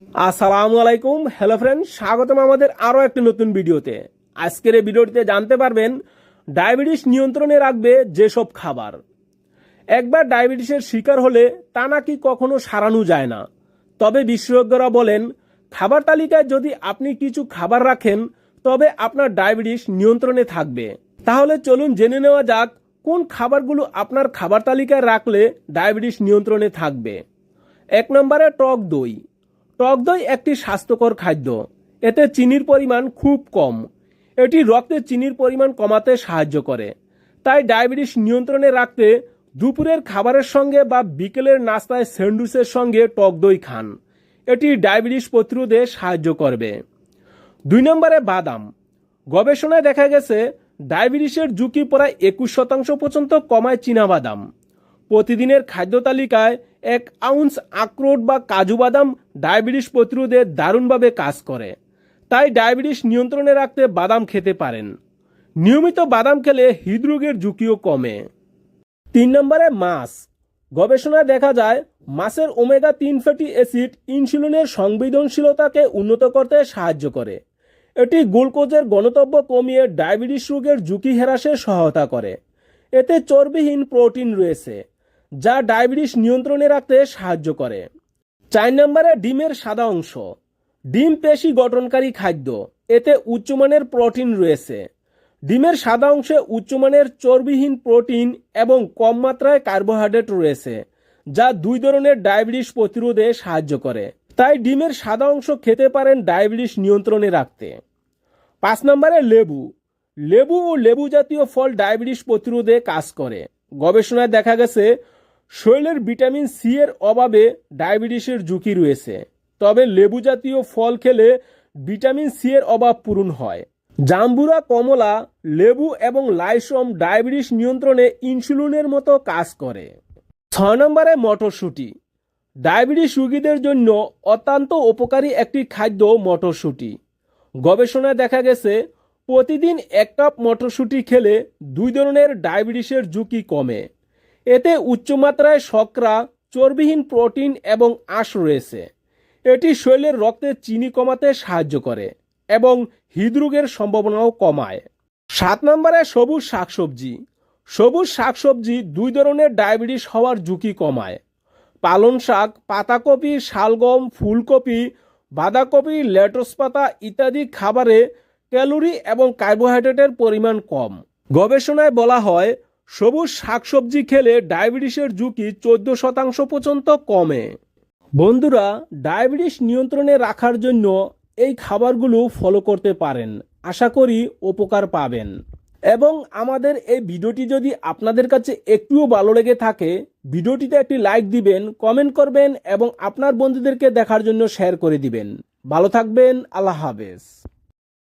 আসসালামু আলাইকুম। Hello friend, স্বাগতম আমাদের আরও একটি নতুন ভিডিওতে। আজকের এই ভিডিওটিতে জানতে পারবেন ডায়াবেটিস নিয়ন্ত্রণে রাখবে যেসব খাবার। একবার ডায়াবেটিসের শিকার হলে তা নাকি কখনো সারানো যায় না। তবে বিশেষজ্ঞরা বলেন খাবার তালিকায় যদি আপনি কিছু খাবার রাখেন তবে আপনার ডায়াবেটিস নিয়ন্ত্রণে থাকবে। তাহলে চলুন জেনে নেওয়া যাক কোন খাবারগুলো আপনার খাবার তালিকায় রাখলে ডায়াবেটিস নিয়ন্ত্রণে থাকবে। 1 নম্বরে টক দই। টক দই একটি স্বাস্থ্যকর খাদ্য। এতে চিনির পরিমাণ খুব কম। এটি রক্তে চিনির পরিমাণ কমাতে সাহায্য করে। তাই ডায়াবেটিস নিয়ন্ত্রণে রাখতে দুপুরের খাবারের সঙ্গে বা বিকেলের নাস্তায় স্যান্ডউইচের সঙ্গে টক দই খান। এটি ডায়াবেটিস প্রতিরোধে সাহায্য করবে। 2 নম্বরে বাদাম। গবেষণায় দেখা গেছে ডায়াবেটিসের ঝুঁকি প্রায় 21% পর্যন্ত কমায় চীনাবাদাম। প্রতিদিনের খাদ্য তালিকায় 1 আউন্স আখরোট বা কাজু বাদাম ডায়াবেটিস প্রতিরোধে দারুণভাবে কাজ করে। তাই ডায়াবেটিস নিয়ন্ত্রণে রাখতে বাদাম খেতে পারেন। নিয়মিত বাদাম খেলে হৃদরোগের ঝুঁকিও কমে। 3 নম্বরে মাছ। গবেষণায় দেখা যায় মাছের ওমেগা 3 ফ্যাটি অ্যাসিড ইনসুলিনের সংবেদনশীলতাকে উন্নত করতে সাহায্য করে। এটি গ্লুকোজের ঘনত্ব কমিয়ে ডায়াবেটিস রোগের ঝুঁকি হ্রাসে সহায়তা করে। এতে চর্বিহীন প্রোটিন রয়েছে যা ডায়াবেটিস নিয়ন্ত্রণে রাখতে সাহায্য করে। 4 নম্বরে ডিমের সাদা অংশ। ডিম পেশি গঠনকারী খাদ্য। এতে উচ্চমানের প্রোটিন রয়েছে। ডিমের সাদা অংশে উচ্চমানের চর্বিহীন প্রোটিন এবং কম মাত্রায় কার্বোহাইড্রেট রয়েছে যা 2 ধরনের ডায়াবেটিস প্রতিরোধে সাহায্য করে। তাই ডিমের সাদা অংশ খেতে পারেন ডায়াবেটিস নিয়ন্ত্রণে রাখতে। 5 নম্বরে লেবু। লেবু ও লেবু জাতীয় ফল ডায়াবেটিস প্রতিরোধে কাজ করে। গবেষণায় দেখা গেছে শরীরের ভিটামিন সি এর অভাবে ডায়াবেটিসের ঝুঁকি রয়েছে। তবে লেবু জাতীয় ফল খেলে ভিটামিন সি এর অভাব পূরণ হয়। জাম্বুরা, কমলা, লেবু এবং লাইসম ডায়াবেটিস নিয়ন্ত্রণে ইনসুলিনের মতো কাজ করে। 6 নম্বরে মটরশুঁটি। ডায়াবেটিস রোগীদের জন্য অত্যন্ত উপকারী একটি খাদ্য মটরশুঁটি। গবেষণায় দেখা গেছে প্রতিদিন 1 কাপ মটরশুঁটি খেলে 2 ধরনের ডায়াবেটিসের ঝুঁকি কমে। এতে উচ্চমাত্রায় শর্করা, চর্বিহীন প্রোটিন এবং আঁশ রয়েছে। এটি শরীরের রক্তে চিনি কমাতে সাহায্য করে এবং হৃদরোগের সম্ভাবনাও কমায়। 7 নম্বরে সবুজ শাকসবজি। সবুজ শাকসবজি 2 ধরনের ডায়াবেটিস হওয়ার ঝুঁকি কমায়। পালং শাক, পাতাকপি, শালগম, ফুলকপি, বাঁধাকপি, লেটুস পাতা ইত্যাদি খাবারে ক্যালোরি এবং কার্বোহাইড্রেটের পরিমাণ কম। গবেষণায় বলা হয় সবুজ শাকসবজি খেলে ডায়াবেটিসের ঝুঁকি 14% পর্যন্ত কমে। বন্ধুরা, ডায়াবেটিস নিয়ন্ত্রণে রাখার জন্য এই খাবারগুলো ফলো করতে পারেন। আশা করি উপকার পাবেন। এবং আমাদের এই ভিডিওটি যদি আপনাদের কাছে একটুও ভালো লেগে থাকে ভিডিওটিতে একটি লাইক দিবেন, কমেন্ট করবেন এবং আপনার বন্ধুদেরকে দেখার জন্য শেয়ার করে দিবেন। ভালো থাকবেন। আল্লাহ হাফেজ।